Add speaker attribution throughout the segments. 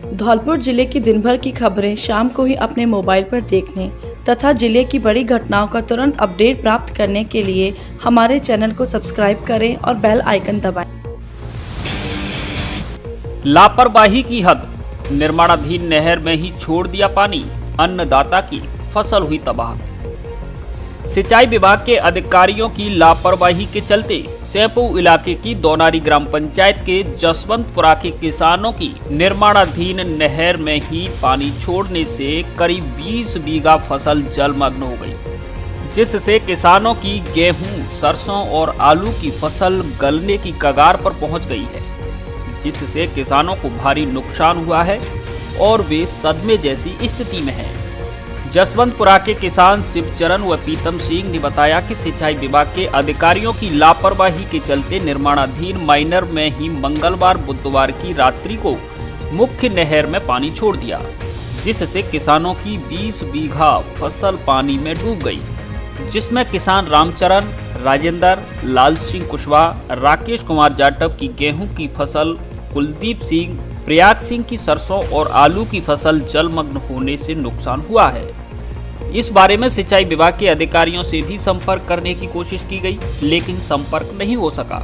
Speaker 1: धौलपुर जिले की दिन भर की खबरें शाम को ही अपने मोबाइल पर देखने तथा जिले की बड़ी घटनाओं का तुरंत अपडेट प्राप्त करने के लिए हमारे चैनल को सब्सक्राइब करें और बेल आइकन दबाएं।
Speaker 2: लापरवाही की हद, निर्माणाधीन नहर में ही छोड़ दिया पानी, अन्नदाता की फसल हुई तबाह। सिंचाई विभाग के अधिकारियों की लापरवाही के चलते सैंपू इलाके की दोनारी ग्राम पंचायत के जसवंतपुरा के किसानों की निर्माणाधीन नहर में ही पानी छोड़ने से करीब 20 बीघा फसल जलमग्न हो गई, जिससे किसानों की गेहूं, सरसों और आलू की फसल गलने की कगार पर पहुंच गई है, जिससे किसानों को भारी नुकसान हुआ है और वे सदमे जैसी स्थिति में हैं। जसवंतपुरा के किसान शिवचरण व पीतम सिंह ने बताया कि सिंचाई विभाग के अधिकारियों की लापरवाही के चलते निर्माणाधीन माइनर में ही मंगलवार बुधवार की रात्रि को मुख्य नहर में पानी छोड़ दिया, जिससे किसानों की 20 बीघा फसल पानी में डूब गई, जिसमें किसान रामचरण, राजेंद्र, लाल सिंह कुशवाहा, राकेश कुमार जाटव की गेहूं की फसल, कुलदीप सिंह, प्रयाग सिंह की सरसों और आलू की फसल जलमग्न होने से नुकसान हुआ है। इस बारे में सिंचाई विभाग के अधिकारियों से भी संपर्क करने की कोशिश की गई, लेकिन संपर्क नहीं हो सका।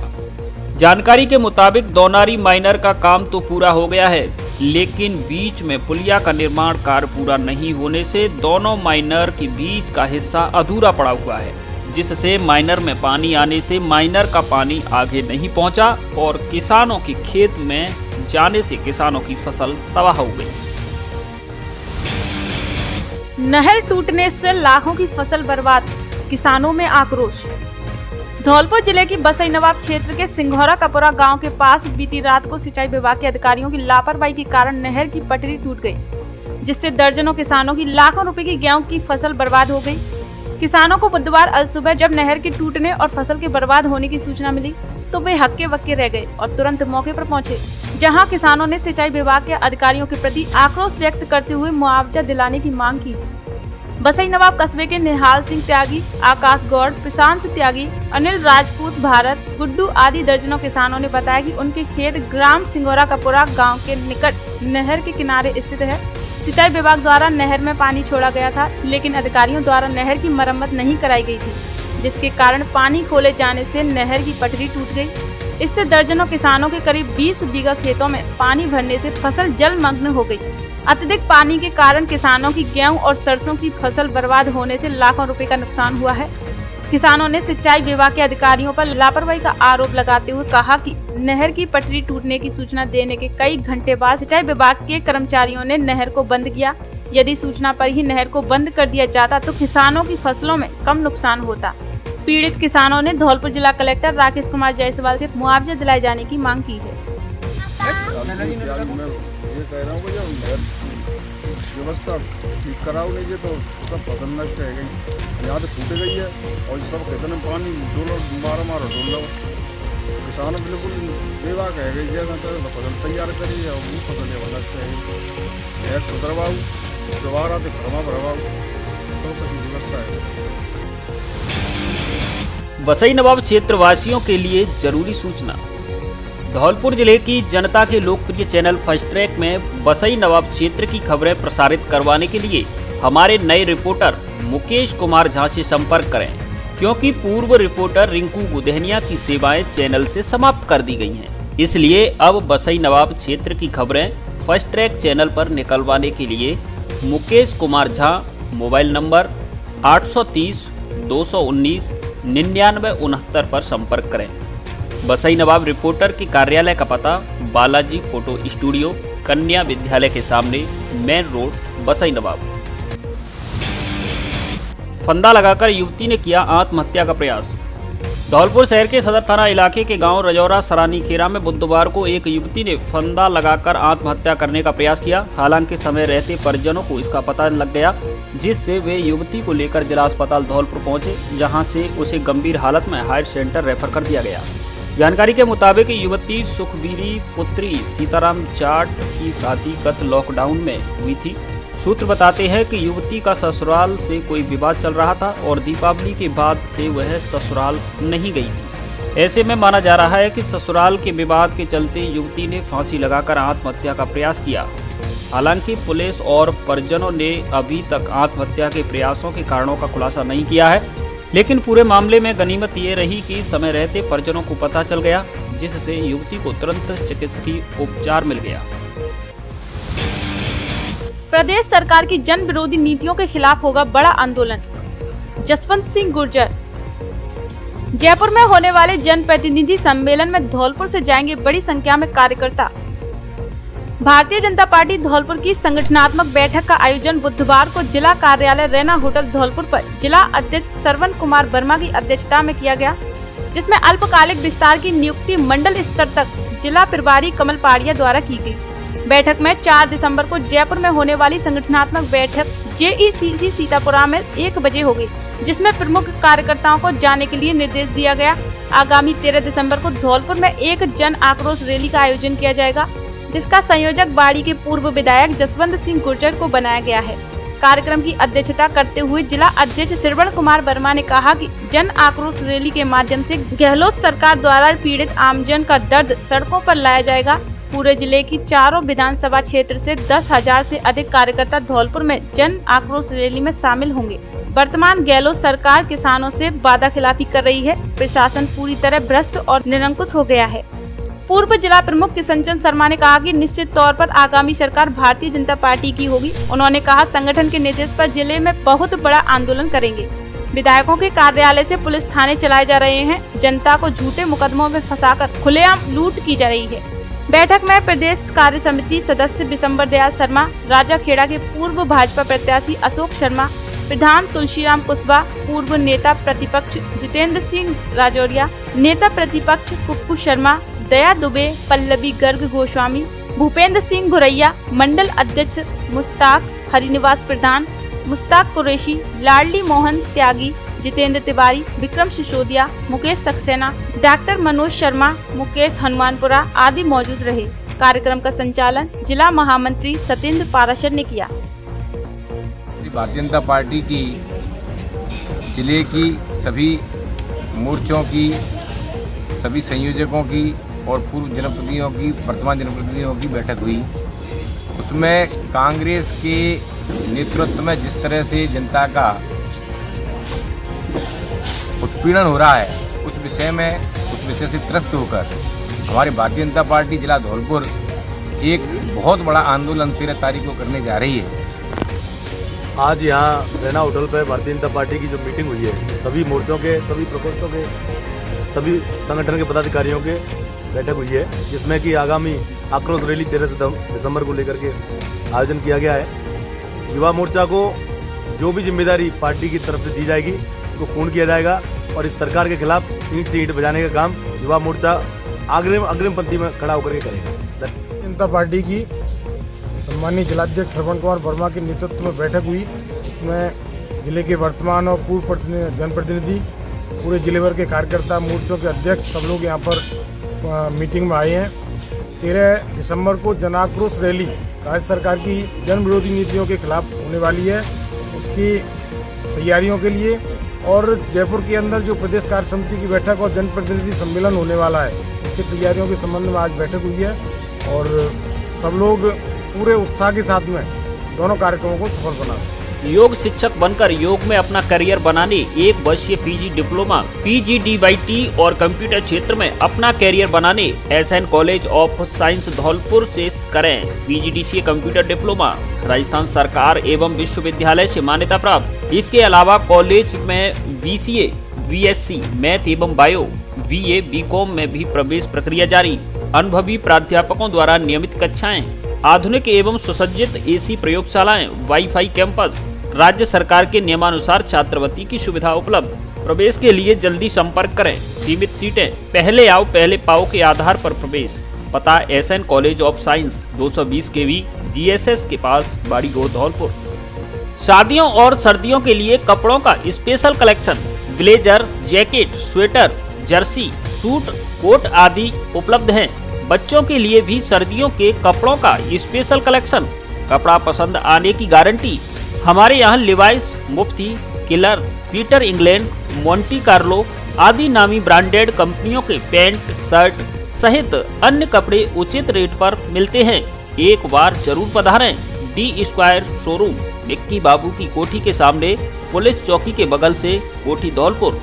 Speaker 2: जानकारी के मुताबिक दोनारी माइनर का काम तो पूरा हो गया है, लेकिन बीच में पुलिया का निर्माण कार्य पूरा नहीं होने से दोनों माइनर के बीच का हिस्सा अधूरा पड़ा हुआ है, जिससे माइनर में पानी आने से माइनर का पानी आगे नहीं पहुंचा और किसानों के खेत में जाने से किसानों की फसल तबाह हो गई।
Speaker 3: नहर टूटने से लाखों की फसल बर्बाद, किसानों में आक्रोश। धौलपुर जिले की बसई नवाब क्षेत्र के सिंघौरा कपुरा गांव के पास बीती रात को सिंचाई विभाग के अधिकारियों की लापरवाही के कारण नहर की पटरी टूट गई, जिससे दर्जनों किसानों की लाखों रुपए की गेहूं की फसल बर्बाद हो गई। किसानों को बुधवार अल सुबह जब नहर के टूटने और फसल के बर्बाद होने की सूचना मिली तो वे हक्के बक्के रह गए और तुरंत मौके पर पहुंचे, जहां किसानों ने सिंचाई विभाग के अधिकारियों के प्रति आक्रोश व्यक्त करते हुए मुआवजा दिलाने की मांग की। बसई नवाब कस्बे के निहाल सिंह त्यागी, आकाश गौड़, प्रशांत त्यागी, अनिल राजपूत, भारत, गुड्डू आदि दर्जनों किसानों ने बताया कि उनके खेत ग्राम सिंघौरा कपुरा गांव के निकट नहर के किनारे स्थित है। सिंचाई विभाग द्वारा नहर में पानी छोड़ा गया था, लेकिन अधिकारियों द्वारा नहर की मरम्मत नहीं कराई गई थी, जिसके कारण पानी खोले जाने से नहर की पटरी टूट गई। इससे दर्जनों किसानों के करीब 20 बीघा खेतों में पानी भरने से फसल जलमग्न हो गई। अत्यधिक पानी के कारण किसानों की गेहूं और सरसों की फसल बर्बाद होने से लाखों रुपए का नुकसान हुआ है। किसानों ने सिंचाई विभाग के अधिकारियों पर लापरवाही का आरोप लगाते हुए कहा कि नहर की पटरी टूटने की सूचना देने के कई घंटे बाद सिंचाई विभाग के कर्मचारियों ने नहर को बंद किया। यदि सूचना पर ही नहर को बंद कर दिया जाता तो किसानों की फसलों में कम नुकसान होता। पीड़ित किसानों ने धौलपुर जिला कलेक्टर राकेश कुमार जायसवाल से मुआवजा दिलाए जाने की मांग की है।
Speaker 4: व्यवस्था ठीक कराओ नहीं तो सब फसल नष्ट है गई, यहाँ तो टूट गई है और सब खेतों में पानी डोलो मारो डोलो, किसानों बिल्कुल बेवा कह गई जैसा तो फसल तैयार करी है और वो फसल नष्ट है। नहर सुधरवाओ, दोबारा तो भरमा भरवाओ, तो व्यवस्था है।
Speaker 2: बसई नवाब क्षेत्र वासियों के लिए जरूरी सूचना। धौलपुर जिले की जनता के लोकप्रिय चैनल फर्स्ट ट्रैक में बसई नवाब क्षेत्र की खबरें प्रसारित करवाने के लिए हमारे नए रिपोर्टर मुकेश कुमार झा से संपर्क करें, क्योंकि पूर्व रिपोर्टर रिंकू गुदेहनिया की सेवाएं चैनल से समाप्त कर दी गई हैं। इसलिए अब बसई नवाब क्षेत्र की खबरें फर्स्ट ट्रैक चैनल पर निकलवाने के लिए मुकेश कुमार झा मोबाइल नंबर 830 219 9969 पर संपर्क करें। बसई नवाब रिपोर्टर के कार्यालय का पता बालाजी फोटो स्टूडियो, कन्या विद्यालय के सामने, मेन रोड, बसई नवाब। फंदा लगाकर युवती ने किया आत्महत्या का प्रयास। धौलपुर शहर के सदर थाना इलाके के गांव रजौरा सरानी खेरा में बुधवार को एक युवती ने फंदा लगाकर आत्महत्या करने का प्रयास किया। हालांकि समय रहते परिजनों को इसका पता लग गया, जिससे वे युवती को लेकर जिला अस्पताल धौलपुर पहुंचे, जहां से उसे गंभीर हालत में हायर सेंटर रेफर कर दिया गया। जानकारी के मुताबिक युवती सुखबीरी पुत्री सीताराम जाट की शादी गत लॉकडाउन में हुई थी। सूत्र बताते हैं कि युवती का ससुराल से कोई विवाद चल रहा था और दीपावली के बाद से वह ससुराल नहीं गई थी। ऐसे में माना जा रहा है कि ससुराल के विवाद के चलते युवती ने फांसी लगाकर आत्महत्या का प्रयास किया। हालांकि पुलिस और परिजनों ने अभी तक आत्महत्या के प्रयासों के कारणों का खुलासा नहीं किया है, लेकिन पूरे मामले में गनीमत ये रही कि समय रहते परिजनों को पता चल गया, जिससे युवती को तुरंत चिकित्सकीय उपचार मिल गया।
Speaker 3: प्रदेश सरकार की जन विरोधी नीतियों के खिलाफ होगा बड़ा आंदोलन। जसवंत सिंह गुर्जर। जयपुर में होने वाले जनप्रतिनिधि सम्मेलन में धौलपुर से जाएंगे बड़ी संख्या में कार्यकर्ता। भारतीय जनता पार्टी धौलपुर की संगठनात्मक बैठक का आयोजन बुधवार को जिला कार्यालय रैना होटल धौलपुर पर जिला अध्यक्ष श्रवण कुमार वर्मा की अध्यक्षता में किया गया, जिसमें अल्पकालिक विस्तार की नियुक्ति मंडल स्तर तक जिला प्रभारी कमल पाड़िया द्वारा की गई। बैठक में 4 दिसंबर को जयपुर में होने वाली संगठनात्मक बैठक JECC सीतापुरा में 1 बजे होगी, जिसमें प्रमुख कार्यकर्ताओं को जाने के लिए निर्देश दिया गया। आगामी 13 दिसंबर को धौलपुर में एक जन आक्रोश रैली का आयोजन किया जाएगा, जिसका संयोजक बाड़ी के पूर्व विधायक जसवंत सिंह गुर्जर को बनाया गया है। कार्यक्रम की अध्यक्षता करते हुए जिला अध्यक्ष श्रवण कुमार वर्मा ने कहा कि जन आक्रोश रैली के माध्यम से गहलोत सरकार द्वारा पीड़ित आमजन का दर्द सड़कों पर लाया जाएगा। पूरे जिले की 4 विधानसभा क्षेत्र से 10,000 से अधिक कार्यकर्ता धौलपुर में जन आक्रोश रैली में शामिल होंगे। वर्तमान गहलोत सरकार किसानों से वादा खिलाफी कर रही है। प्रशासन पूरी तरह भ्रष्ट और निरंकुश हो गया है। पूर्व जिला प्रमुख किशन चंद शर्मा ने कहा कि निश्चित तौर पर आगामी सरकार भारतीय जनता पार्टी की होगी। उन्होंने कहा, संगठन के निर्देश पर जिले में बहुत बड़ा आंदोलन करेंगे। विधायकों के कार्यालय से पुलिस थाने चलाए जा रहे हैं। जनता को झूठे मुकदमों में फंसाकर खुलेआम लूट की जा रही है। बैठक में प्रदेश कार्य समिति सदस्य बिशंबर दयाल शर्मा, राजाखेड़ा के पूर्व भाजपा प्रत्याशी अशोक शर्मा, प्रधान तुलसीराम कुशवाहा, पूर्व नेता प्रतिपक्ष जितेंद्र सिंह राजौरिया, नेता प्रतिपक्ष कुक्कू शर्मा, दया दुबे, पल्लवी गर्ग गोस्वामी, भूपेंद्र सिंह गुरैया, मंडल अध्यक्ष मुश्ताक हरिनिवास प्रधान, मुश्ताक कुरैशी, लाडली मोहन त्यागी, जितेंद्र तिवारी, विक्रम सिसोदिया, मुकेश सक्सेना, डॉक्टर मनोज शर्मा, मुकेश हनुमानपुरा आदि मौजूद रहे। कार्यक्रम का संचालन जिला महामंत्री सत्येंद्र पाराशर ने किया।
Speaker 5: भारतीय जनता पार्टी की जिले की सभी मोर्चों की, सभी संयोजकों की और पूर्व जनप्रतिनिधियों की, वर्तमान जनप्रतिनिधियों की बैठक हुई। उसमें कांग्रेस के नेतृत्व में जिस तरह से जनता का उत्पीड़न हो रहा है, उस विषय से त्रस्त होकर हमारी भारतीय जनता पार्टी जिला धौलपुर एक बहुत बड़ा आंदोलन 13 तारीख को करने जा रही है।
Speaker 6: आज यहाँ रैना होटल पर भारतीय जनता पार्टी की जो मीटिंग हुई है, सभी मोर्चों के, सभी प्रकोष्ठों के, सभी संगठन के पदाधिकारियों के बैठक हुई है, जिसमें कि आगामी आक्रोश रैली 13 दिसंबर को लेकर के आयोजन किया गया है। युवा मोर्चा को जो भी जिम्मेदारी पार्टी की तरफ से दी जाएगी उसको पूर्ण किया जाएगा और इस सरकार के खिलाफ ईंट से ईंट बजाने का काम युवा मोर्चा अग्रिम पंक्ति में खड़ा होकर के करेगा।
Speaker 7: जनता पार्टी की सम्मानीय जिलाध्यक्ष श्रवण कुमार वर्मा के नेतृत्व में बैठक हुई। इसमें जिले के वर्तमान और पूर्व जनप्रतिनिधि, पूरे जिले भर के कार्यकर्ता, मोर्चों के अध्यक्ष सब लोग यहाँ पर मीटिंग में आए हैं। 13 दिसंबर को जन आक्रोश रैली राज्य सरकार की जन विरोधी नीतियों के खिलाफ होने वाली है। उसकी तैयारियों के लिए और जयपुर के अंदर जो प्रदेश कार्य समिति की बैठक और जनप्रतिनिधि सम्मेलन होने वाला है, उसकी तैयारियों के संबंध में आज बैठक हुई है और सब लोग पूरे उत्साह के साथ में दोनों कार्यक्रमों को सफल बना।
Speaker 2: योग शिक्षक बनकर योग में अपना करियर बनाने 1 वर्षीय PG डिप्लोमा, PGDYT और कंप्यूटर क्षेत्र में अपना करियर बनाने SN college of science Dholpur से करें PGDCA कंप्यूटर डिप्लोमा, राजस्थान सरकार एवं विश्वविद्यालय से मान्यता प्राप्त। इसके अलावा कॉलेज में BCA, BSc मैथ एवं बायो, BA, BCom में भी प्रवेश प्रक्रिया जारी। अनुभवी प्राध्यापकों द्वारा नियमित कक्षाएं, आधुनिक एवं सुसज्जित AC प्रयोगशालाएं, वाईफाई कैंपस, राज्य सरकार के नियमानुसार छात्रवृत्ति की सुविधा उपलब्ध। प्रवेश के लिए जल्दी संपर्क करें। सीमित सीटें, पहले आओ पहले पाओ के आधार पर प्रवेश। पता SN college of science 220 kV GSS के पास बाड़ी गोड़ धौलपुर। शादियों और सर्दियों के लिए कपड़ों का special collection, blazer, jacket, sweater, jersey, suit, coat आदि उपलब्ध हैं। बच्चों के लिए भी सर्दियों के कपड़ों का स्पेशल कलेक्शन, कपड़ा पसंद आने की गारंटी। हमारे यहाँ Levi's, Mufti, Killer, Peter England, Monte Carlo आदि नामी ब्रांडेड कंपनियों के पैंट, शर्ट सहित अन्य कपड़े उचित रेट पर मिलते हैं। एक बार जरूर पधारें डी स्क्वायर शोरूम, विक्की बाबू की कोठी के सामने, पुलिस चौकी के बगल से, कोठी धौलपुर।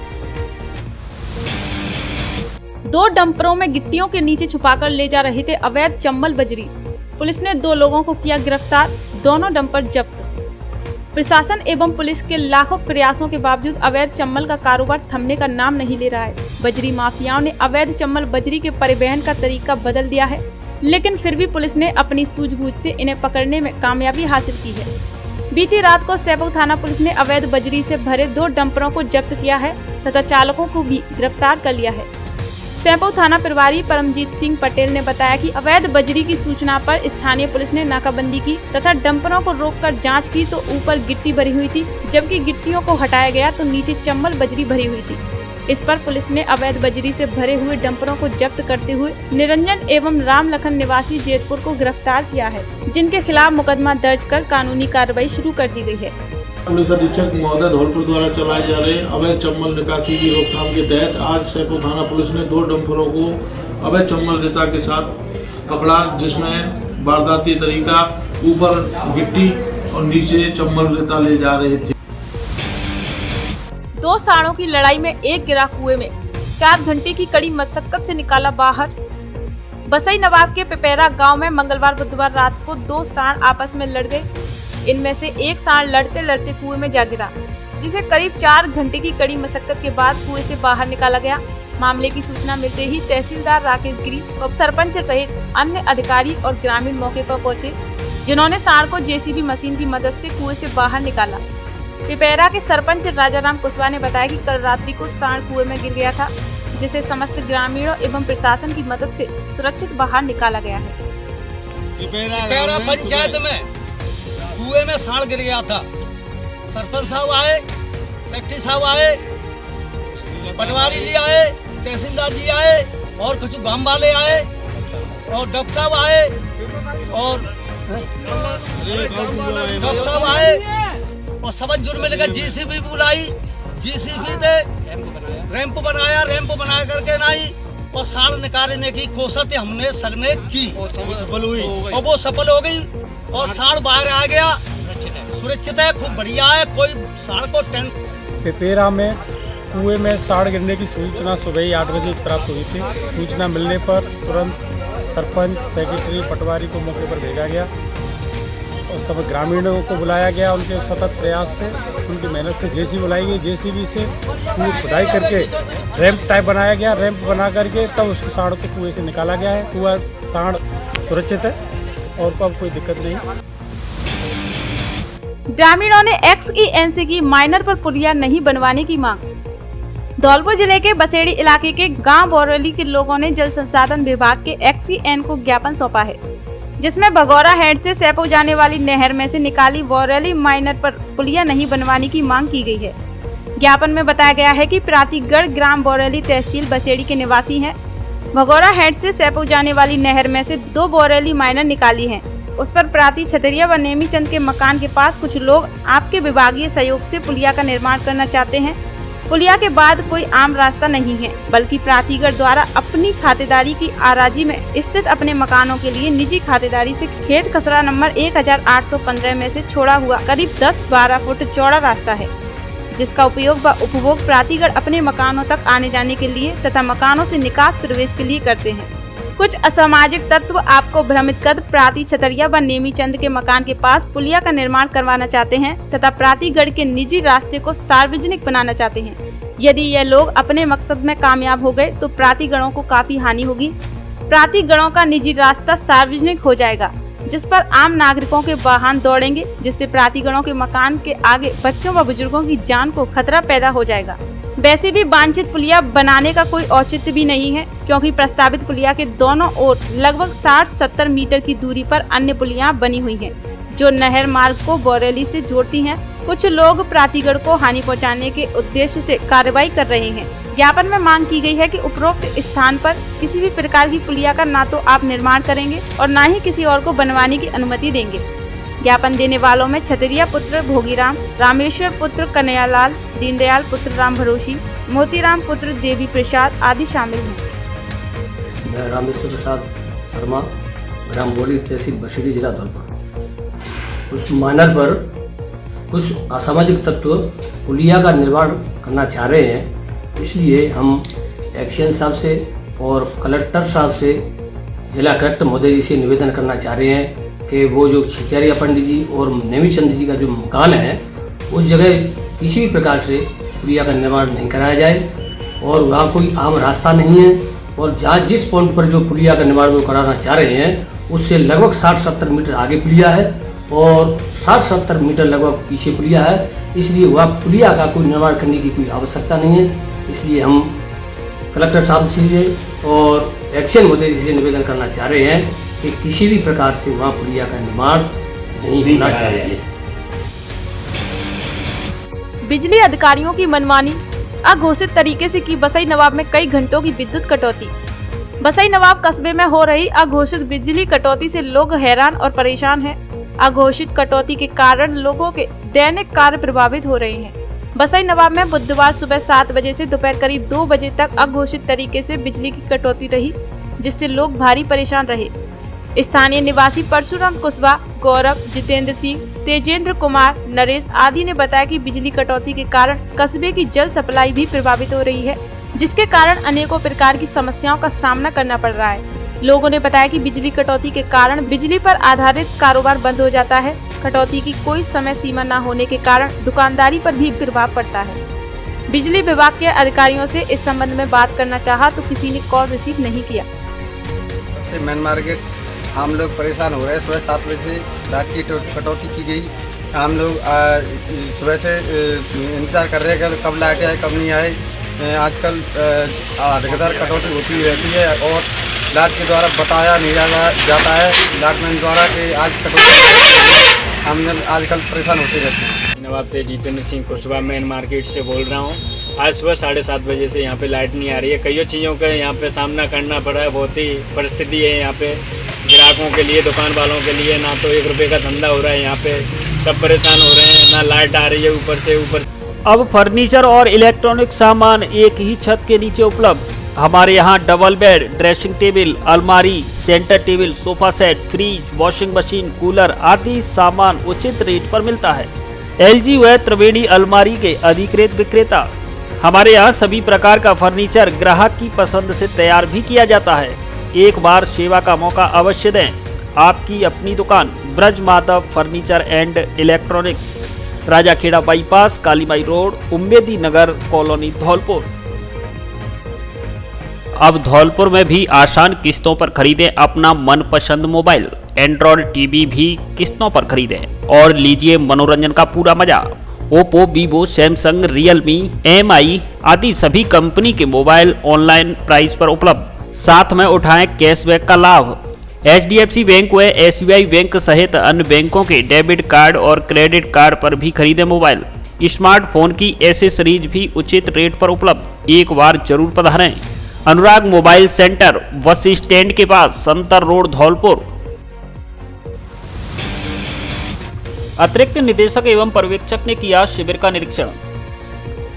Speaker 3: 2 डंपरों में गिट्टियों के नीचे छुपाकर ले जा रहे थे अवैध चम्बल बजरी। पुलिस ने 2 लोगों को किया गिरफ्तार, दोनों डंपर जब्त। प्रशासन एवं पुलिस के लाखों प्रयासों के बावजूद अवैध चम्बल का कारोबार थमने का नाम नहीं ले रहा है। बजरी माफियाओं ने अवैध चम्बल बजरी के परिवहन का तरीका बदल दिया है, लेकिन फिर भी पुलिस ने अपनी सूझबूझ से इन्हें पकड़ने में कामयाबी हासिल की है। बीती रात को सैपऊ थाना पुलिस ने अवैध बजरी से भरे 2 डंपरों को जब्त किया है तथा चालकों को भी गिरफ्तार कर लिया है। सैपऊ थाना प्रभारी परमजीत सिंह पटेल ने बताया कि अवैध बजरी की सूचना पर स्थानीय पुलिस ने नाकाबंदी की तथा डंपरों को रोककर जांच की तो ऊपर गिट्टी भरी हुई थी, जबकि गिट्टियों को हटाया गया तो नीचे चम्बल बजरी भरी हुई थी। इस पर पुलिस ने अवैध बजरी से भरे हुए डंपरों को जब्त करते हुए निरंजन एवं राम लखन निवासी जेतपुर को गिरफ्तार किया है, जिनके खिलाफ मुकदमा दर्ज कर कानूनी कार्रवाई शुरू कर दी गई है।
Speaker 8: पुलिस अधीक्षक महोदय धौलपुर द्वारा चलाए जा रहे अवैध चम्बल निकासी की रोकथाम के तहत आज सैपऊ थाना पुलिस ने 2 डंपरों को अवैध चम्बल रेता के साथ पकड़ा, जिसमें वारदाती तरीका ऊपर गिट्टी और नीचे चम्बल रेता ले जा रहे थे।
Speaker 3: 2 साँड़ों की लड़ाई में एक गिरा कुएं में, 4 घंटे की कड़ी मशक्कत से निकाला बाहर। बसई नवाब के पिपेरा गांव में मंगलवार बुधवार रात को 2 साँड़ आपस में लड़ गए। इनमें से एक साँड़ लड़ते लड़ते कुएं में जा गिरा, जिसे करीब 4 घंटे की कड़ी मशक्कत के बाद कुएं से बाहर निकाला गया। मामले की सूचना मिलते ही तहसीलदार राकेश गिरी और सरपंच सहित अन्य अधिकारी और ग्रामीण मौके पर पहुंचे, जिन्होंने साँड़ को जेसीबी मशीन की मदद से कुएं से बाहर निकाला। पिपेरा के सरपंच राजाराम कुशवाहा ने बताया कि कल रात्रि को साँड़ कुएं में गिर गया था, जिसे समस्त ग्रामीणों एवं प्रशासन की मदद से सुरक्षित बाहर निकाला गया है।
Speaker 9: पिपेरा पंचायत में कुएं में साँड़ गिर गया था। सरपंच साहब आए, सेक्रेटरी साहब आए, पटवारी जी आए, तहसीलदार जी आए और कुछ गांव वाले आए और डॉक्टर साहब आए और डॉक्टर साहब आए और सब जुर्म मिलकर जेसीबी बुलाई, जेसीबी से रैंप बनाया, रैंप बना करके नहीं और साँड़ निकालने की कोशिश हमने सबने की और वो सफल हो गई और साँड़ बाहर आ गया, सुरक्षित है, खूब बढ़िया है, कोई साँड़ को
Speaker 7: पिपेरा में कुएं में साँड़ गिरने की सूचना सुबह ही 8 बजे प्राप्त हुई थी। सूचना मिलने पर तुरंत सरपंच, सेक्रेटरी, पटवारी को मौके पर भेजा गया और सब ग्रामीणों को बुलाया गया। उनके सतत प्रयास से, उनकी मेहनत से जेसीबी बुलाई गई। जेसीबी से कुएं खुदाई करके रैंप टाइप बनाया गया। रैंप बना करके तब उस साँड़ को कुएं से निकाला गया है। कुआं साँड़ सुरक्षित है और अब कोई दिक्कत नहीं।
Speaker 3: ग्रामीणों ने XENC की माइनर पर पुलिया नहीं बनवाने की मांग। धौलपुर जिले के बसेड़ी इलाके के गांव बोरेली के लोगों ने जल संसाधन विभाग के XEN को ज्ञापन सौंपा है, जिसमें भगौरा हेड से सैपऊ जाने वाली नहर में से निकाली बोरेली माइनर पर पुलिया नहीं बनवाने की मांग की गई है। ज्ञापन में बताया गया है कि प्रातिगढ़ ग्राम बोरेली तहसील बसेड़ी के निवासी हैं। भगौरा हेड से सैपऊ जाने वाली नहर में से 2 बोरेली माइनर निकाली हैं। उस पर प्राती छतरिया व नेमीचंद के मकान के पास कुछ लोग आपके विभागीय सहयोग से पुलिया का निर्माण करना चाहते हैं। पुलिया के बाद कोई आम रास्ता नहीं है, बल्कि प्रातिगढ़ द्वारा अपनी खातेदारी की आराजी में स्थित अपने मकानों के लिए निजी खातेदारी से खेत खसरा नंबर 1815 में से छोड़ा हुआ करीब 10-12 फुट चौड़ा रास्ता है, जिसका उपयोग व उपभोग प्रातिगढ़ अपने मकानों तक आने जाने के लिए तथा मकानों से निकास प्रवेश के लिए करते हैं। कुछ असामाजिक तत्व आपको भ्रमित कर प्राती छतरिया व नेमीचंद के मकान के पास पुलिया का निर्माण करवाना चाहते हैं तथा प्रातिगढ़ के निजी रास्ते को सार्वजनिक बनाना चाहते हैं। यदि ये लोग अपने मकसद में कामयाब हो गए तो प्रातिगढ़ों को काफी हानि होगी। प्रातिगढ़ों का निजी रास्ता सार्वजनिक हो जाएगा, जिस पर आम नागरिकों के वाहन दौड़ेंगे, जिससे प्रातिगढ़ों के मकान के आगे बच्चों व बुजुर्गों की जान को खतरा पैदा हो जाएगा। वैसे भी वांछित पुलिया बनाने का कोई औचित्य भी नहीं है, क्योंकि प्रस्तावित पुलिया के दोनों ओर लगभग 60-70 मीटर की दूरी पर अन्य पुलिया बनी हुई हैं, जो नहर मार्ग को बोरेली से जोड़ती हैं। कुछ लोग प्रातिगढ़ को हानि पहुंचाने के उद्देश्य से कार्रवाई कर रहे हैं। ज्ञापन में मांग की गई है कि उपरोक्त स्थान पर किसी भी प्रकार की पुलिया का ना तो आप निर्माण करेंगे और ना ही किसी और को बनवाने की अनुमति देंगे। ज्ञापन देने वालों में छतरिया पुत्र भोगीराम, रामेश्वर पुत्र कन्हैयालाल, दीनदयाल पुत्र राम भरोसी, मोतीराम पुत्र देवी प्रसाद आदि शामिल हैं।
Speaker 10: मैं रामेश्वर प्रसाद शर्मा ग्राम बोरी तहसील बसीडी जिला धौलपुर। उस मानर पर कुछ असामाजिक तत्व पुलिया का निर्माण करना चाह रहे हैं, इसलिए हम एक्शन साहब से और कलेक्टर साहब से, जिला कलेक्टर महोदय जी से निवेदन करना चाह रहे हैं कि वो जो छितियारिया पंडित जी और नेमीचंद जी का जो मकान है उस जगह किसी भी प्रकार से पुलिया का निर्माण नहीं कराया जाए और वहाँ कोई आम रास्ता नहीं है और जहाँ जिस पॉइंट पर जो पुलिया का निर्माण वो कराना चाह रहे हैं उससे लगभग 60-70 मीटर आगे पुलिया है और 60-70 मीटर लगभग पीछे पुलिया है, इसलिए वहाँ पुलिया का कोई निर्माण करने की कोई आवश्यकता नहीं है। इसलिए हम कलेक्टर साहब से और एक्शन महोदय जी से निवेदन करना चाह रहे हैं कि किसी भी प्रकार से वहाँ पुलिया का निर्माण नहीं होना चाहिए।
Speaker 3: बिजली अधिकारियों की मनमानी, अघोषित तरीके से की बसई नवाब में कई घंटों की विद्युत कटौती। बसई नवाब कस्बे में हो रही अघोषित बिजली कटौती से लोग हैरान और परेशान हैं। अघोषित कटौती के कारण लोगों के दैनिक कार्य प्रभावित हो रहे हैं। बसई नवाब में बुधवार सुबह 7 बजे से दोपहर करीब 2 बजे तक अघोषित तरीके से बिजली की कटौती रही, जिससे लोग भारी परेशान रहे। स्थानीय निवासी परशुराम कुशवाहा, गौरव, जितेंद्र सिंह, तेजेंद्र कुमार, नरेश आदि ने बताया कि बिजली कटौती के कारण कस्बे की जल सप्लाई भी प्रभावित हो रही है, जिसके कारण अनेकों प्रकार की समस्याओं का सामना करना पड़ रहा है। लोगों ने बताया कि बिजली कटौती के कारण बिजली पर आधारित कारोबार बंद हो जाता है। कटौती की कोई समय सीमा न होने के कारण दुकानदारी पर भी प्रभाव पड़ता है। बिजली विभाग के अधिकारियों से इस संबंध में बात करना चाहा तो किसी ने कॉल रिसीव नहीं किया।
Speaker 11: सबसे मेन मार्केट हम लोग परेशान हो रहे हैं। सुबह 7 बजे से रात की कटौती की गई। हम लोग सुबह से इंतजार कर रहे हैं कि कब लाइट आए कब नहीं आए। आजकल लगातार कटौती होती रहती है और लाइट के द्वारा बताया नहीं जाता है लाइटमैन द्वारा कि आज कटौती। हम आजकल परेशान होते रहते हैं।
Speaker 12: नवाब जितेंद्र सिंह कुशवाहा मेन मार्केट से बोल रहा हूँ। आज सुबह 7:30 बजे से यहाँ पे लाइट नहीं आ रही है। कई चीज़ों का यहाँ पे सामना करना पड़ा है। बहुत ही परिस्थिति है यहाँ पे ग्राहकों के लिए, दुकान वालों के लिए। ना तो 1 रुपये का धंधा हो रहा है यहाँ पे, सब परेशान हो रहे हैं। ना लाइट आ रही है ऊपर से ऊपर।
Speaker 2: अब फर्नीचर और इलेक्ट्रॉनिक सामान एक ही छत के नीचे उपलब्ध। हमारे यहाँ डबल बेड, ड्रेसिंग टेबल, अलमारी, centre table, sofa set, fridge, washing machine, cooler आदि सामान उचित रेट पर मिलता है। LG व त्रिवेणी अलमारी के अधिकृत विक्रेता। हमारे यहाँ सभी प्रकार का फर्नीचर ग्राहक की पसंद से तैयार भी किया जाता है। एक बार सेवा का मौका अवश्य दें। आपकी अपनी दुकान Braj Madhav furniture and electronics, Rajakhera bypass, Kalimai road, Ummedi Nagar colony, Dholpur. अब धौलपुर में भी आसान किस्तों पर खरीदें अपना मनपसंद मोबाइल। एंड्रॉयड टीवी भी किस्तों पर खरीदें और लीजिए मनोरंजन का पूरा मजा। Oppo, Vivo, Samsung, Realme, MI आदि सभी कंपनी के मोबाइल ऑनलाइन प्राइस पर उपलब्ध। साथ में उठाएं कैशबैक का लाभ। HDFC बैंक व SBI बैंक सहित अन्य बैंकों के डेबिट कार्ड और क्रेडिट कार्ड पर भी खरीदें मोबाइल। स्मार्टफोन की एसेसरीज भी उचित रेट पर उपलब्ध। एक बार जरूर पधारें। अनुराग मोबाइल सेंटर, बस स्टैंड के पास, संतर रोड, धौलपुर। अतिरिक्त निदेशक एवं पर्यवेक्षक ने किया शिविर का निरीक्षण।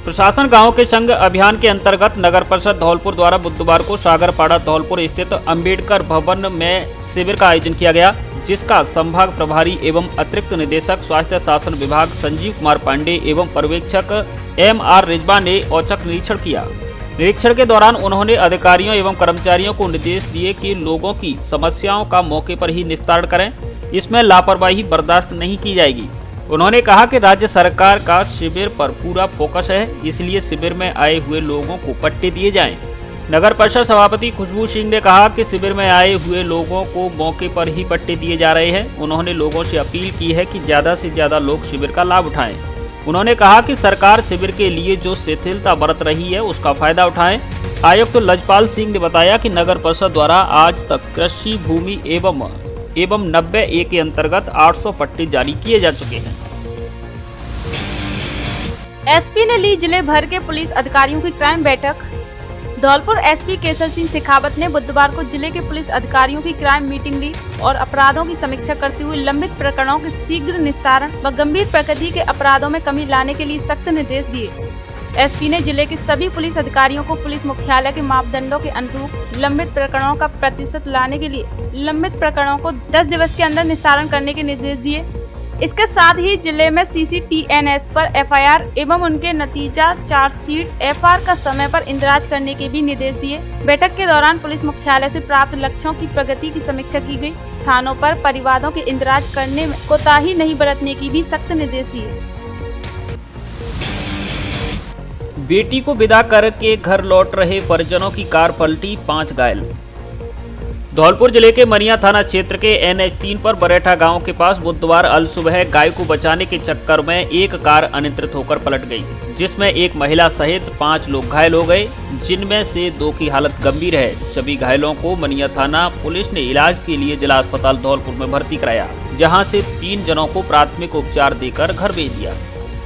Speaker 2: प्रशासन गांव के संग अभियान के अंतर्गत नगर परिषद धौलपुर द्वारा बुधवार को सागरपाड़ा धौलपुर स्थित अंबेडकर भवन में शिविर का आयोजन किया गया, जिसका संभाग प्रभारी एवं अतिरिक्त निदेशक स्वास्थ्य शासन विभाग संजीव कुमार पांडे एवं पर्यवेक्षक MR रिजवा ने औचक निरीक्षण किया। निरीक्षण के दौरान उन्होंने अधिकारियों एवं कर्मचारियों को निर्देश दिए कि लोगों की समस्याओं का मौके पर ही निस्तारण करें। इसमें लापरवाही बर्दाश्त नहीं की जाएगी। उन्होंने कहा कि राज्य सरकार का शिविर पर पूरा फोकस है, इसलिए शिविर में आए हुए लोगों को पट्टे दिए जाएं। नगर परिषद सभापति खुशबू सिंह ने कहा कि शिविर में आए हुए लोगों को मौके पर ही पट्टे दिए जा रहे हैं। उन्होंने लोगों से अपील की है कि ज़्यादा से ज़्यादा लोग शिविर का लाभ उठाएं। उन्होंने कहा कि सरकार शिविर के लिए जो शिथिलता बरत रही है उसका फायदा उठाएं। आयुक्त लजपाल सिंह ने बताया कि नगर परिषद द्वारा आज तक कृषि भूमि एवं 90A के अंतर्गत 800 पट्टे जारी किए जा चुके हैं।
Speaker 3: SP ने ली जिले भर के पुलिस अधिकारियों की क्राइम बैठक। धौलपुर SP केसर सिंह शेखावत ने बुधवार को जिले के पुलिस अधिकारियों की क्राइम मीटिंग ली और अपराधों की समीक्षा करते हुए लंबित प्रकरणों के शीघ्र निस्तारण व गंभीर प्रकृति के अपराधों में कमी लाने के लिए सख्त निर्देश दिए। एसपी ने जिले के सभी पुलिस अधिकारियों को पुलिस मुख्यालय के मापदंडों के अनुरूप लंबित प्रकरणों का प्रतिशत लाने के लिए लंबित प्रकरणों को 10 दिवस के अंदर निस्तारण करने के निर्देश दिए। इसके साथ ही जिले में CCTNS पर FIR एवं उनके नतीजा चार्जशीट FR का समय पर इंदराज करने के भी निर्देश दिए। बैठक के दौरान पुलिस मुख्यालय से प्राप्त लक्ष्यों की प्रगति की समीक्षा की गई। थानों पर परिवादों के इंदराज करने में कोताही नहीं बरतने की भी सख्त निर्देश दिए।
Speaker 2: बेटी को विदा करके घर लौट रहे परिजनों की कार पलटी, 5 घायल। धौलपुर जिले के मनिया थाना क्षेत्र के NH3 पर बरेठा गांव के पास बुधवार अल सुबह गाय को बचाने के चक्कर में एक कार अनियंत्रित होकर पलट गई, जिसमें एक महिला सहित 5 लोग घायल हो गए, जिनमें से 2 की हालत गंभीर है। सभी घायलों को मनिया थाना पुलिस ने इलाज के लिए जिला अस्पताल धौलपुर में भर्ती कराया, जहां से 3 जनों को प्राथमिक उपचार देकर घर भेज दिया।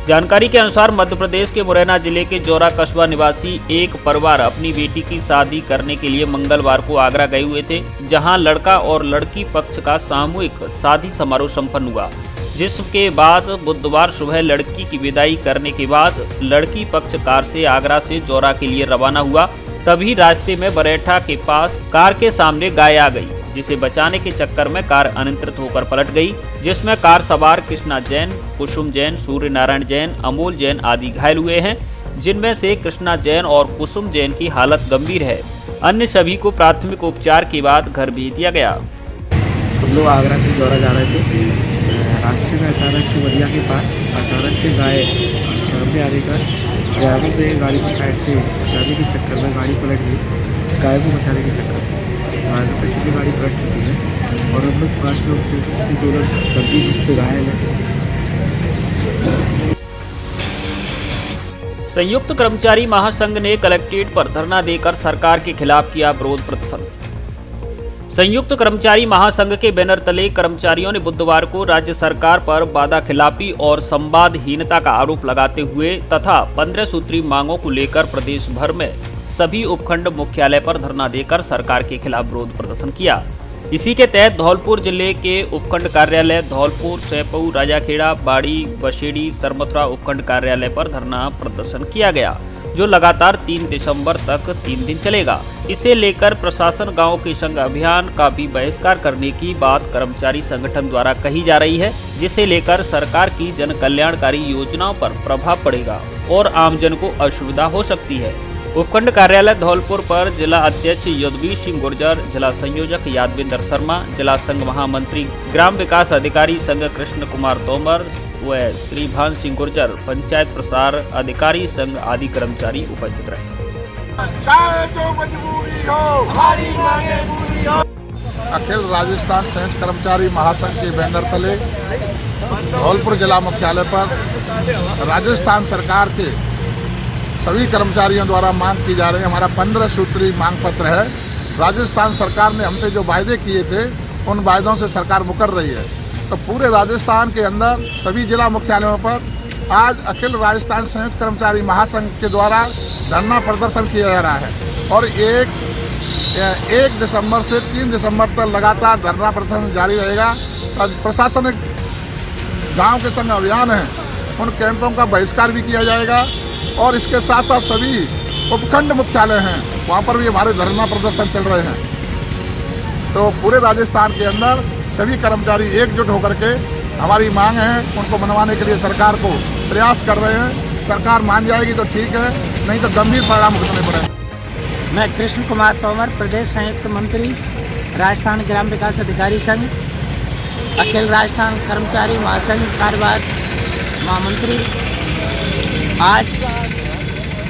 Speaker 2: जानकारी के अनुसार मध्य प्रदेश के मुरैना जिले के जौरा कस्बा निवासी एक परिवार अपनी बेटी की शादी करने के लिए मंगलवार को आगरा गए हुए थे, जहां लड़का और लड़की पक्ष का सामूहिक शादी समारोह संपन्न हुआ, जिसके बाद बुधवार सुबह लड़की की विदाई करने के बाद लड़की पक्ष कार से आगरा से जौरा के लिए रवाना हुआ। तभी रास्ते में बरेठा के पास कार के सामने गाय आ गई, जिसे बचाने के चक्कर में कार अनियंत्रित होकर पलट गई, जिसमें कार सवार कृष्णा जैन, कुसुम जैन, सूर्य नारायण जैन, अमोल जैन आदि घायल हुए हैं, जिनमें से कृष्णा जैन और कुसुम जैन की हालत गंभीर है। अन्य सभी को प्राथमिक उपचार के बाद घर भेज दिया गया।
Speaker 13: हम लोग आगरा से जौरा जा रहे थे। रास्ते में अचानक से बलिया के पास अचानक से गाय सामने आने का ड्राइवर पे गाड़ी की साइड से बचाने के चक्कर में गाड़ी पलट गई। गाय को बचाने के चक्कर में गाड़ी पर सीधी गाड़ी पलट चुकी है और हम लोग 5 लोग थे, सबसे 2 लोग गंभीर रूप से घायल हैं।
Speaker 2: संयुक्त कर्मचारी महासंघ ने कलेक्ट्रेट पर धरना देकर सरकार के खिलाफ किया विरोध प्रदर्शन। संयुक्त कर्मचारी महासंघ के बैनर तले कर्मचारियों ने बुधवार को राज्य सरकार पर वादा खिलाफी और संवादहीनता का आरोप लगाते हुए तथा 15 सूत्री मांगों को लेकर प्रदेश भर में सभी उपखंड मुख्यालय पर धरना देकर सरकार के खिलाफ विरोध प्रदर्शन किया। इसी के तहत धौलपुर जिले के उपखंड कार्यालय धौलपुर, सैपऊ, राजाखेड़ा, बाड़ी, बसेड़ी, सरमथुरा उपखंड कार्यालय पर धरना प्रदर्शन किया गया, जो लगातार 3 दिसंबर तक 3 दिन चलेगा। इसे लेकर प्रशासन गांव के संग अभियान का भी बहिष्कार करने की बात कर्मचारी संगठन द्वारा कही जा रही है, जिसे लेकर सरकार की जन कल्याणकारी योजनाओं पर प्रभाव पड़ेगा और आमजन को असुविधा हो सकती है। उपखंड कार्यालय धौलपुर पर जिला अध्यक्ष युद्धवीर सिंह गुर्जर, जिला संयोजक यादविंदर शर्मा, जिला संघ महामंत्री ग्राम विकास अधिकारी संघ कृष्ण कुमार तोमर व श्री भान सिंह गुर्जर, पंचायत प्रसार अधिकारी संघ आदि कर्मचारी उपस्थित रहे।
Speaker 14: अखिल राजस्थान संयुक्त कर्मचारी महासंघ के बैनर तले धौलपुर जिला मुख्यालय पर राजस्थान सरकार के सभी कर्मचारियों द्वारा मांग की जा रही है। हमारा 15 सूत्री मांग पत्र है। राजस्थान सरकार ने हमसे जो वायदे किए थे, उन वायदों से सरकार मुकर रही है। तो पूरे राजस्थान के अंदर सभी जिला मुख्यालयों पर आज अखिल राजस्थान संयुक्त कर्मचारी महासंघ के द्वारा धरना प्रदर्शन किया जा रहा है और 1 दिसंबर से 3 दिसंबर तक लगातार धरना प्रदर्शन जारी रहेगा। प्रशासनिक गांव के संग अभियान है, उन कैंपों का बहिष्कार भी किया जाएगा और इसके साथ साथ सभी उपखंड मुख्यालय हैं, वहाँ पर भी हमारे धरना प्रदर्शन चल रहे हैं। तो पूरे राजस्थान के अंदर सभी कर्मचारी एकजुट होकर के हमारी मांग है उनको मनवाने के लिए सरकार को प्रयास कर रहे हैं। सरकार मान जाएगी तो ठीक है, नहीं तो गंभीर परिणाम भुगतने पड़े।
Speaker 15: मैं कृष्ण कुमार तोमर, प्रदेश संयुक्त मंत्री, राजस्थान ग्राम विकास अधिकारी संघ, अखिल राजस्थान कर्मचारी महासंघ कार्यवाहक महामंत्री। आज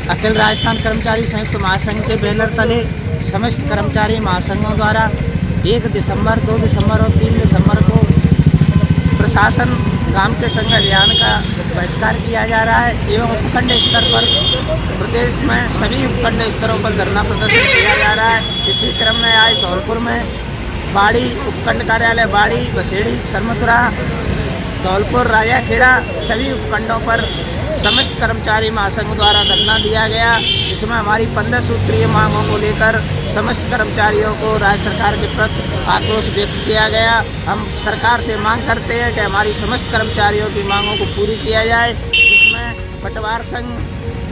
Speaker 15: अखिल राजस्थान कर्मचारी संयुक्त महासंघ के बैनर तले समस्त कर्मचारी महासंघों द्वारा 1 दिसंबर, 2 दिसंबर और 3 दिसंबर को प्रशासन गांव के संग अभियान का बहिष्कार किया जा रहा है एवं उपखंड स्तर पर प्रदेश में सभी उपखंड स्तरों पर धरना प्रदर्शन किया जा रहा है। इसी क्रम में आज धौलपुर में बाड़ी उपखंड कार्यालय, बाड़ी, बसेड़ी, सरमथुरा, धौलपुर, राजाखेड़ा सभी उपखंडों पर समस्त कर्मचारी महासंघ द्वारा धरना दिया गया, जिसमें हमारी 15 सूत्रीय मांगों को लेकर समस्त कर्मचारियों को राज्य सरकार के प्रति आक्रोश व्यक्त किया गया। हम सरकार से मांग करते हैं कि हमारी समस्त कर्मचारियों की मांगों को पूरी किया जाए, जिसमें पटवार संघ,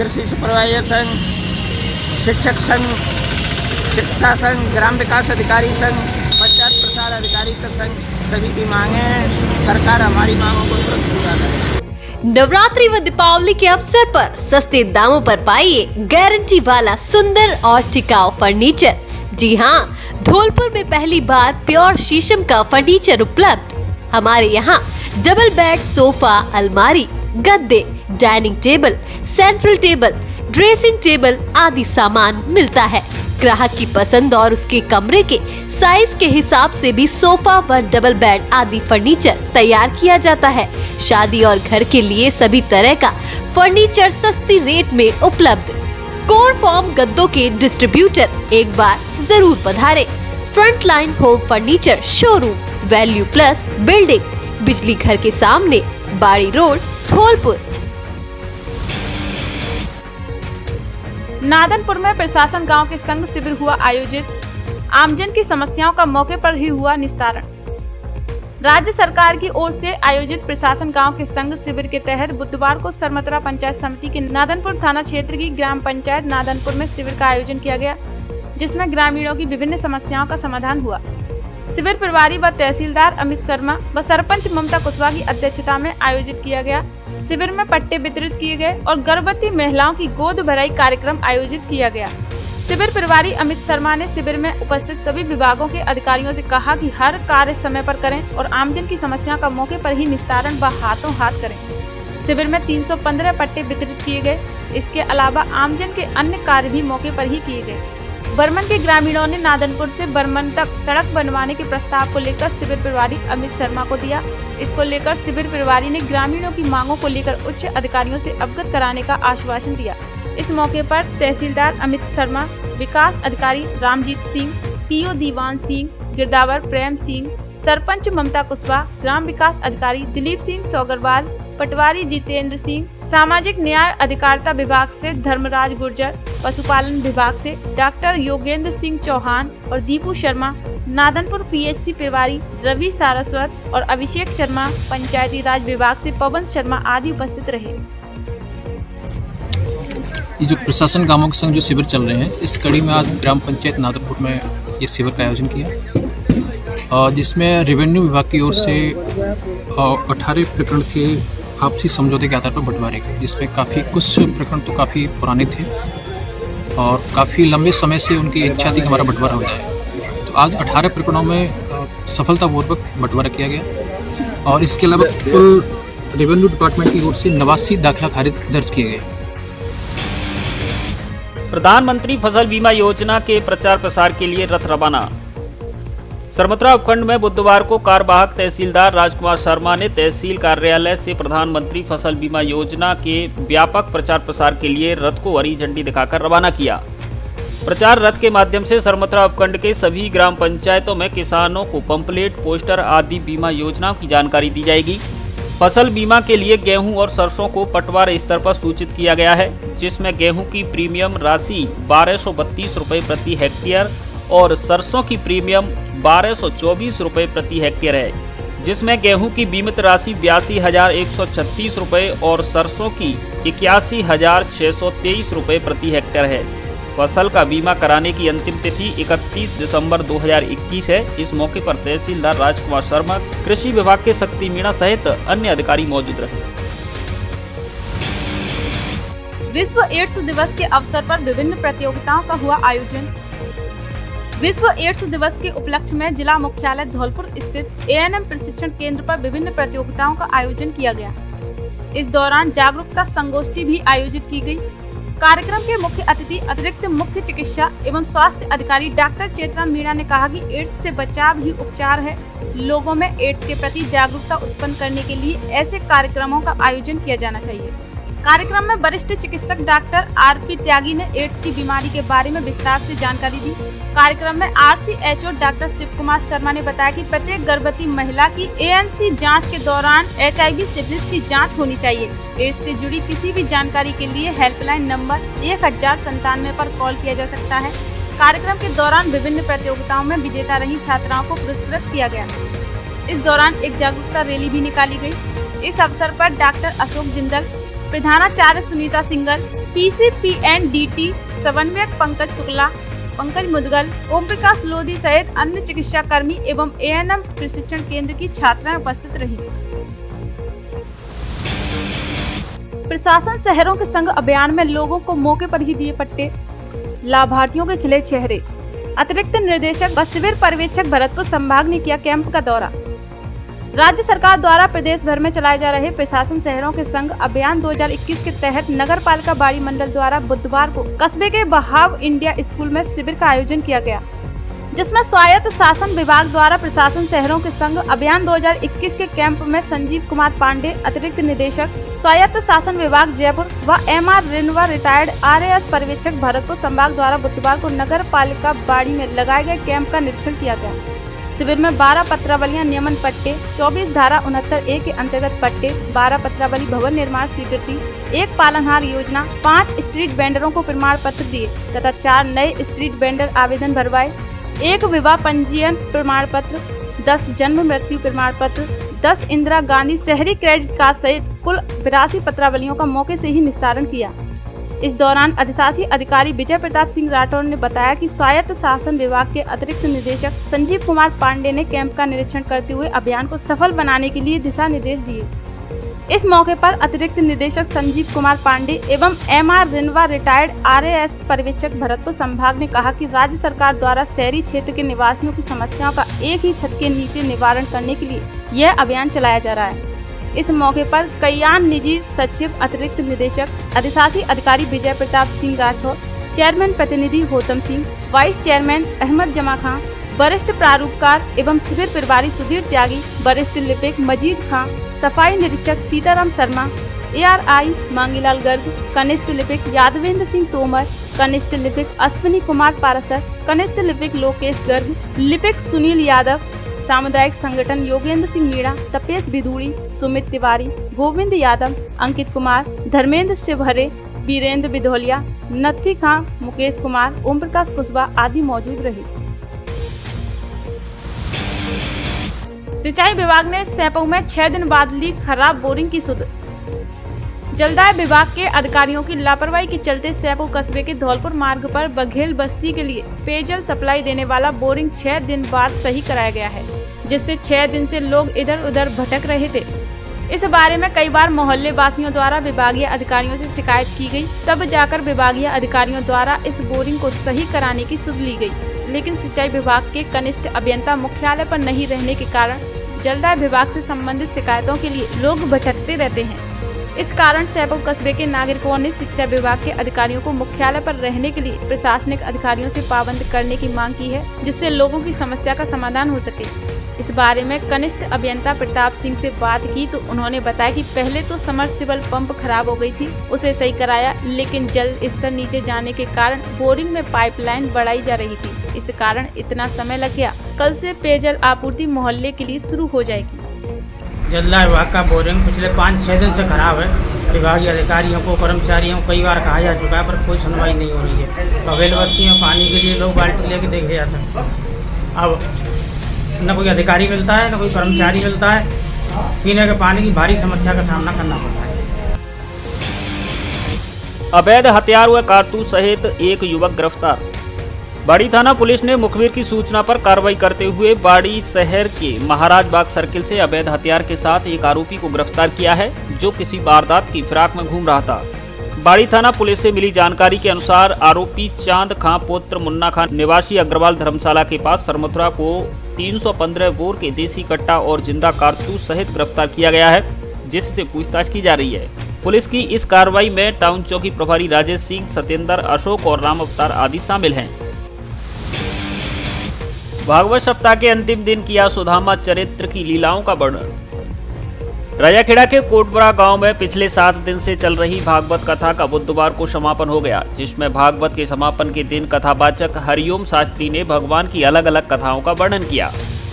Speaker 15: कृषि सुपरवाइजर संघ, शिक्षक संघ, चिकित्सा संघ, ग्राम विकास अधिकारी संघ, पंचायत प्रसार अधिकारी का संघ, सभी की मांगे हैं। सरकार हमारी मांगों को तुरंत पूरा करे।
Speaker 16: नवरात्रि व दीपावली के अवसर पर सस्ते दामों पर पाइए गारंटी वाला सुंदर और टिकाऊ फर्नीचर। जी हाँ, धौलपुर में पहली बार प्योर शीशम का फर्नीचर उपलब्ध। हमारे यहाँ डबल बेड, सोफा, अलमारी, गद्दे, dining table, central table, dressing table आदि सामान मिलता है। ग्राहक की पसंद और उसके कमरे के साइज के हिसाब से भी सोफा व डबल बेड आदि फर्नीचर तैयार किया जाता है। शादी और घर के लिए सभी तरह का फर्नीचर सस्ती रेट में उपलब्ध। कोर फॉर्म गद्दों के डिस्ट्रीब्यूटर एक बार जरूर पधारे। Front line home furniture showroom, value plus building, बिजली घर के सामने, बाड़ी रोड, धौलपुर।
Speaker 3: नादनपुर में प्रशासन गांव के संग शिविर हुआ आयोजित। आमजन की समस्याओं का मौके पर ही हुआ निस्तारण। राज्य सरकार की ओर से आयोजित प्रशासन गांव के संग शिविर के तहत बुधवार को सरमतरा पंचायत समिति के नादनपुर थाना क्षेत्र की ग्राम पंचायत नादनपुर में शिविर का आयोजन किया गया, जिसमें ग्रामीणों की विभिन्न समस्याओं का समाधान हुआ। शिविर प्रभारी व तहसीलदार अमित शर्मा व सरपंच ममता कुशवाहा की अध्यक्षता में आयोजित किया गया। शिविर में पट्टे वितरित किए गए और गर्भवती महिलाओं की गोद भराई कार्यक्रम आयोजित किया गया। शिविर प्रभारी अमित शर्मा ने शिविर में उपस्थित सभी विभागों के अधिकारियों से कहा कि हर कार्य समय पर करें और आमजन की समस्या का मौके पर ही निस्तारण व हाथों हाथ करें। शिविर में 315 पट्टे वितरित किए गए। इसके अलावा आमजन के अन्य कार्य भी मौके पर ही किए गए। बर्मन के ग्रामीणों ने नादनपुर से बर्मन तक सड़क बनवाने के प्रस्ताव को लेकर शिविर प्रभारी अमित शर्मा को दिया। इसको लेकर शिविर प्रभारी ने ग्रामीणों की मांगों को लेकर उच्च अधिकारियों से अवगत कराने का आश्वासन दिया। इस मौके पर तहसीलदार अमित शर्मा, विकास अधिकारी रामजीत सिंह, पीओ दीवान सिंह, गिरदावर प्रेम सिंह, सरपंच ममता कुशवाहा, ग्राम विकास अधिकारी दिलीप सिंह सौगरवाल, पटवारी जितेंद्र सिंह, सामाजिक न्याय अधिकारिता विभाग से धर्मराज गुर्जर, पशुपालन विभाग से डॉक्टर योगेंद्र सिंह चौहान और दीपू शर्मा, नादनपुर पीएससी प्रभारी रवि सारस्वत और अभिषेक शर्मा, पंचायती राज विभाग से पवन शर्मा आदि उपस्थित रहे।
Speaker 17: ये जो प्रशासन गांवों के संग जो शिविर चल रहे हैं, इस कड़ी में आज ग्राम पंचायत नादनपुर में ये शिविर का आयोजन किया, जिसमें रेवेन्यू विभाग की ओर से 18 प्रकरण थे आपसी समझौते के आधार पर बंटवारे गए, जिसमें काफ़ी कुछ प्रकरण तो काफ़ी पुराने थे और काफ़ी लंबे समय से उनकी इच्छा थी कि हमारा बंटवारा हो जाए। तो आज 18 प्रकरणों में सफलतापूर्वक बंटवारा किया गया और इसके अलावा कुल रेवेन्यू डिपार्टमेंट की ओर से 89 दाखिला खारिज दर्ज किए गए।
Speaker 2: प्रधानमंत्री फसल बीमा योजना के प्रचार प्रसार के लिए रथ रवाना। सरमतरा उपखंड में बुधवार को कार्यवाहक तहसीलदार राजकुमार शर्मा ने तहसील कार्यालय से प्रधानमंत्री फसल बीमा योजना के व्यापक प्रचार प्रसार के लिए रथ को हरी झंडी दिखाकर रवाना किया। प्रचार रथ के माध्यम से सरमतरा उपखंड के सभी ग्राम पंचायतों में किसानों को पंपलेट, पोस्टर आदि बीमा योजनाओं की जानकारी दी जाएगी। फसल बीमा के लिए गेहूं और सरसों को पटवार स्तर पर सूचित किया गया है, जिसमें गेहूं की प्रीमियम राशि 1232 रुपये प्रति हेक्टेयर और सरसों की प्रीमियम 1224 रुपये प्रति हेक्टेयर है, जिसमें गेहूं की बीमित राशि 82,136 रुपये और सरसों की 81,623 रुपये प्रति हेक्टेयर है। फसल का बीमा कराने की अंतिम तिथि 31 दिसंबर 2021 है। इस मौके पर तहसीलदार राजकुमार शर्मा, कृषि विभाग के शक्ति मीणा सहित अन्य अधिकारी मौजूद रहे।
Speaker 3: विश्व एड्स दिवस के अवसर पर विभिन्न प्रतियोगिताओं का हुआ आयोजन। विश्व एड्स दिवस के उपलक्ष्य में जिला मुख्यालय धौलपुर स्थित एएनएम प्रशिक्षण केंद्र पर विभिन्न प्रतियोगिताओं का आयोजन किया गया। इस दौरान जागरूकता संगोष्ठी भी आयोजित की गई। कार्यक्रम के मुख्य अतिथि अतिरिक्त मुख्य चिकित्सा एवं स्वास्थ्य अधिकारी डॉक्टर चेतना मीणा ने कहा कि एड्स से बचाव ही उपचार है। लोगों में एड्स के प्रति जागरूकता उत्पन्न करने के लिए ऐसे कार्यक्रमों का आयोजन किया जाना चाहिए। कार्यक्रम में वरिष्ठ चिकित्सक डॉक्टर आरपी त्यागी ने एड्स की बीमारी के बारे में विस्तार से जानकारी दी। कार्यक्रम में आरसीएचओ डॉक्टर शिव कुमार शर्मा ने बताया कि प्रत्येक गर्भवती महिला की एएनसी जांच के दौरान HIV सिफिलिस की जांच होनी चाहिए। एड्स से जुड़ी किसी भी जानकारी के लिए हेल्पलाइन नंबर 1097 पर कॉल किया जा सकता है। कार्यक्रम के दौरान विभिन्न प्रतियोगिताओं में विजेता रही छात्राओं को पुरस्कृत किया गया। इस दौरान एक जागरूकता रैली भी निकाली गई। इस अवसर पर डॉक्टर अशोक जिंदल, प्रधानाचार्य सुनीता सिंगल, PCPNDT समन्वयक पंकज शुक्ला, पंकज मुदगल, ओम प्रकाश लोधी सहित अन्य चिकित्सा कर्मी एवं ANM प्रशिक्षण केंद्र की छात्राएं उपस्थित रही। प्रशासन शहरों के संग अभियान में लोगों को मौके पर ही दिए पट्टे, लाभार्थियों के खिले चेहरे। अतिरिक्त निर्देशक व शिविर पर्यवेक्षक भरतपुर संभाग ने किया कैंप का दौरा। राज्य सरकार द्वारा प्रदेश भर में चलाए जा रहे प्रशासन शहरों के संग अभियान 2021 के तहत नगर पालिका बाड़ी मंडल द्वारा बुधवार को कस्बे के बहाव इंडिया स्कूल में शिविर का आयोजन किया गया, जिसमें स्वायत्त शासन विभाग द्वारा प्रशासन शहरों के संग अभियान 2021 के कैंप में संजीव कुमार पांडे, अतिरिक्त निदेशक स्वायत्त शासन विभाग जयपुर व MR रिनवा रिटायर्ड RAS पर्यवेक्षक भरतपुर संभाग द्वारा बुधवार को नगर पालिका बाड़ी में लगाए गए कैंप का निरीक्षण किया गया। शिविर में 12 पत्रावलियां नियमन पट्टे, 24 धारा 69A के अंतर्गत पट्टे, 12 पत्रावली भवन निर्माण स्वीकृति, 1 पालनहार योजना, 5 स्ट्रीट वेंडरों को प्रमाण पत्र दिए तथा 4 नए स्ट्रीट वेंडर आवेदन भरवाए, 1 विवाह पंजीयन प्रमाण पत्र, 10 जन्म मृत्यु प्रमाण पत्र, 10 इंदिरा गांधी शहरी क्रेडिट कार्ड सहित कुल 82 पत्रावलियों का मौके से ही निस्तारण किया। इस दौरान अधिशासी अधिकारी विजय प्रताप सिंह राठौर ने बताया कि स्वायत्त शासन विभाग के अतिरिक्त निदेशक संजीव कुमार पांडे ने कैंप का निरीक्षण करते हुए अभियान को सफल बनाने के लिए दिशा निर्देश दिए। इस मौके पर अतिरिक्त निदेशक संजीव कुमार पांडे एवं MR रिनवा रिटायर्ड RAS पर्यवेक्षक भरतपुर संभाग ने कहा कि राज्य सरकार द्वारा शहरी क्षेत्र के निवासियों की समस्याओं का एक ही छत के नीचे निवारण करने के लिए यह अभियान चलाया जा रहा है। इस मौके पर कल्याण निजी सचिव अतिरिक्त निदेशक अधिशासी अधिकारी विजय प्रताप सिंह राठौर, चेयरमैन प्रतिनिधि गौतम सिंह, वाइस चेयरमैन अहमद जमा खां, वरिष्ठ प्रारूपकार एवं शिविर प्रभारी सुधीर त्यागी, वरिष्ठ लिपिक मजीद खां, सफाई निरीक्षक सीताराम शर्मा, ARI मांगीलाल गर्ग, कनिष्ठ लिपिक यादवेंद्र सिंह तोमर, कनिष्ठ लिपिक अश्विनी कुमार पारासर, कनिष्ठ लिपिक लोकेश गर्ग, लिपिक सुनील यादव, सामुदायिक संगठन योगेंद्र सिंह मीणा, तपेश बिधूड़ी, सुमित तिवारी, गोविंद यादव, अंकित कुमार, धर्मेंद्र शिवहरे, वीरेंद्र बिधोलिया, नत्थी खां, मुकेश कुमार, ओम प्रकाश कुशवाहा आदि मौजूद रहे। सिंचाई विभाग ने सैंपऊ में 6 दिन बाद ली खराब बोरिंग की सुध। जलदाय विभाग के अधिकारियों की लापरवाही के चलते सैंपऊ कस्बे के धौलपुर मार्ग पर बघेल बस्ती के लिए पेयजल सप्लाई देने वाला बोरिंग 6 दिन बाद सही कराया गया है, जिससे 6 दिन से लोग इधर उधर भटक रहे थे। इस बारे में कई बार मोहल्ले वासियों द्वारा विभागीय अधिकारियों से शिकायत की गई, तब जाकर विभागीय अधिकारियों द्वारा इस बोरिंग को सही कराने की सुध ली गई। लेकिन सिंचाई विभाग के कनिष्ठ अभियंता मुख्यालय पर नहीं रहने के कारण जलदाय विभाग से संबंधित शिकायतों के लिए लोग भटकते रहते हैं। इस कारण सैंपऊ कस्बे के नागरिकों ने शिक्षा विभाग के अधिकारियों को मुख्यालय पर रहने के लिए प्रशासनिक अधिकारियों से पाबंद करने की मांग की है, जिससे लोगों की समस्या का समाधान हो सके। इस बारे में कनिष्ठ अभियंता प्रताप सिंह से बात की तो उन्होंने बताया कि पहले तो समरसिबल पंप खराब हो गई थी, उसे सही कराया, लेकिन जल स्तर नीचे जाने के कारण बोरिंग में पाइपलाइन बढ़ाई जा रही थी, इस कारण इतना समय लग गया। कल से पेयजल आपूर्ति मोहल्ले के लिए शुरू हो जाएगी।
Speaker 18: जलदाय विभाग का बोरिंग पिछले 5-6 दिन से खराब है। विभागीय अधिकारियों को, कर्मचारियों को कई बार कहा जा चुका है, पर कोई सुनवाई नहीं हो रही है। बघेल बस्ती में पानी के लिए लोग बाल्टी लेके देखे जा सकते हैं। अब न कोई अधिकारी मिलता है, न कोई कर्मचारी मिलता है। पीने के पानी की भारी समस्या का सामना करना पड़ता है।
Speaker 2: अवैध हथियार व कारतूस सहित एक युवक गिरफ्तार। बाड़ी थाना पुलिस ने मुखबिर की सूचना पर कार्रवाई करते हुए बाड़ी शहर के महाराज बाग सर्किल से अवैध हथियार के साथ एक आरोपी को गिरफ्तार किया है, जो किसी वारदात की फिराक में घूम रहा था। बाड़ी थाना पुलिस से मिली जानकारी के अनुसार आरोपी चांद खां पुत्र मुन्ना खां निवासी अग्रवाल धर्मशाला के पास सरमथुरा को 315 बोर के देसी कट्टा और जिंदा कारतूस सहित गिरफ्तार किया गया है, जिससे पूछताछ की जा रही है। पुलिस की इस कार्रवाई में टाउन चौकी प्रभारी राजेश सिंह, सत्येंद्र, अशोक और राम अवतार आदि शामिल हैं। भागवत सप्ताह के अंतिम दिन किया सुदामा चरित्र की लीलाओं का वर्णन। राजाखेड़ा के कोटबरा गांव में पिछले 7 दिन से चल रही भागवत कथा का बुधवार को समापन हो गया, जिसमें भागवत के समापन के दिन कथावाचक हरिओम शास्त्री ने भगवान की अलग अलग कथाओं का वर्णन किया।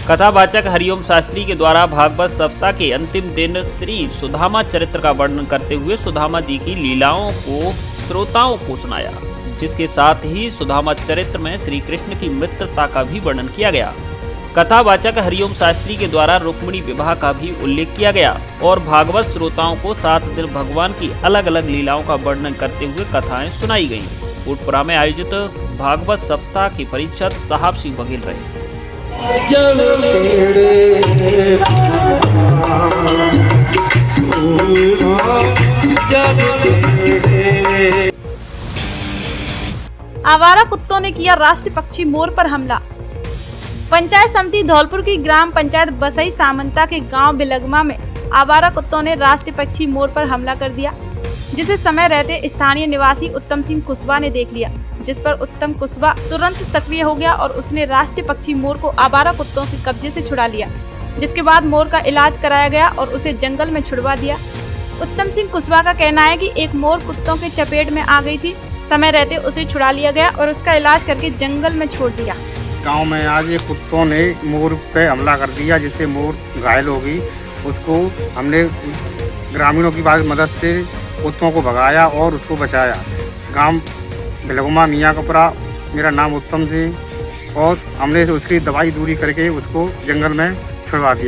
Speaker 2: कथावाचक हरिओम शास्त्री के द्वारा भागवत सप्ताह के अंतिम दिन श्री सुदामा चरित्र का वर्णन करते हुए सुदामा जी की लीलाओं को श्रोताओं को सुनाया, जिसके साथ ही सुदामा चरित्र में श्री कृष्ण की मित्रता का भी वर्णन किया गया। कथावाचक हरिओम शास्त्री के द्वारा रुक्मिणी विवाह का भी उल्लेख किया गया और भागवत श्रोताओं को 7 दिन भगवान की अलग अलग लीलाओं का वर्णन करते हुए कथाएं सुनाई गईं। कोटपुरा में आयोजित भागवत सप्ताह के परिषद साहब सिंह बघेल रहे।
Speaker 3: आवारा कुत्तों ने किया राष्ट्रीय पक्षी मोर पर हमला। पंचायत समिति धौलपुर की ग्राम पंचायत बसई सामंता के गांव बिलगमा में आवारा कुत्तों ने राष्ट्रीय पक्षी मोर पर हमला कर दिया, जिसे समय रहते स्थानीय निवासी उत्तम सिंह कुशवाहा ने देख लिया, जिस पर उत्तम कुशवाहा तुरंत सक्रिय हो गया और उसने राष्ट्रीय पक्षी मोर को आवारा कुत्तों के कब्जे से छुड़ा लिया, जिसके बाद मोर का इलाज कराया गया और उसे जंगल में छुड़वा दिया। उत्तम सिंह कुशवाहा का कहना है कि एक मोर कुत्तों के चपेट में आ गई थी, समय रहते उसे छुड़ा लिया गया और उसका इलाज करके जंगल में छोड़ दिया।
Speaker 11: गांव में आज ये कुत्तों ने मोर पे हमला कर दिया, जिससे मोर घायल हो गई। उसको हमने ग्रामीणों की मदद से कुत्तों को भगाया और उसको बचाया। गांव बिलगमा मियाँ कपरा, मेरा नाम उत्तम सिंह, और हमने उसकी दवाई दूरी करके उसको जंगल में छुड़वा दिया।